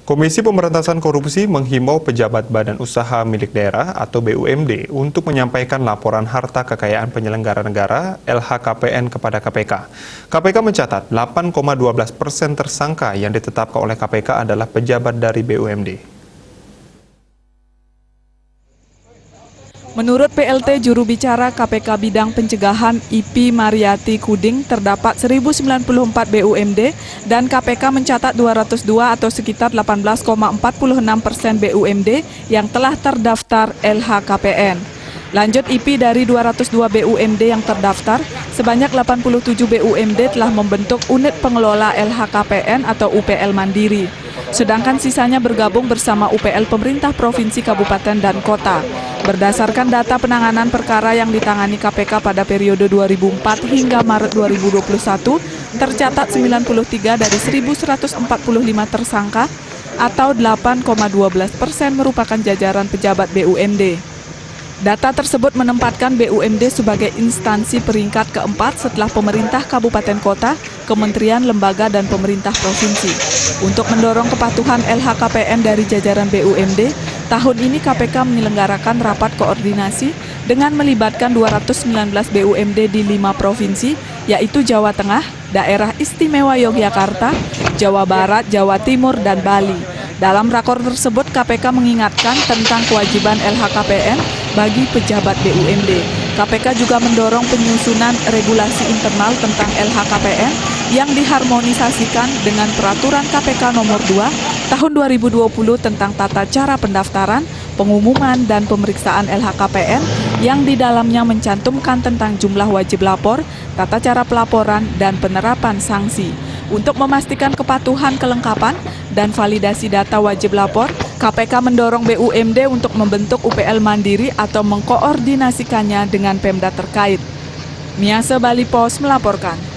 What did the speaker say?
Komisi Pemberantasan Korupsi menghimbau pejabat Badan Usaha Milik Daerah atau BUMD untuk menyampaikan laporan harta kekayaan penyelenggara negara LHKPN kepada KPK. KPK mencatat 8,12% tersangka yang ditetapkan oleh KPK adalah pejabat dari BUMD. Menurut PLT juru bicara KPK Bidang Pencegahan IP Mariati Kuding, terdapat 1094 BUMD dan KPK mencatat 202 atau sekitar 18,46% BUMD yang telah terdaftar LHKPN. Lanjut IP dari 202 BUMD yang terdaftar, sebanyak 87 BUMD telah membentuk unit pengelola LHKPN atau UPL Mandiri. Sedangkan sisanya bergabung bersama UPL pemerintah provinsi, kabupaten, dan kota. Berdasarkan data penanganan perkara yang ditangani KPK pada periode 2004 hingga Maret 2021, tercatat 93 dari 1.145 tersangka atau 8,12% merupakan jajaran pejabat BUMD. Data tersebut menempatkan BUMD sebagai instansi peringkat keempat setelah pemerintah kabupaten kota, kementerian, lembaga, dan pemerintah provinsi. Untuk mendorong kepatuhan LHKPN dari jajaran BUMD, tahun ini KPK menyelenggarakan rapat koordinasi dengan melibatkan 219 BUMD di 5 provinsi, yaitu Jawa Tengah, Daerah Istimewa Yogyakarta, Jawa Barat, Jawa Timur, dan Bali. Dalam rakor tersebut, KPK mengingatkan tentang kewajiban LHKPN bagi pejabat BUMD. KPK juga mendorong penyusunan regulasi internal tentang LHKPN yang diharmonisasikan dengan Peraturan KPK Nomor 2 Tahun 2020 tentang tata cara pendaftaran, pengumuman, dan pemeriksaan LHKPN yang di dalamnya mencantumkan tentang jumlah wajib lapor, tata cara pelaporan, dan penerapan sanksi. Untuk memastikan kepatuhan kelengkapan dan validasi data wajib lapor, KPK mendorong BUMD untuk membentuk UPL Mandiri atau mengkoordinasikannya dengan Pemda terkait. Miase Bali Pos melaporkan.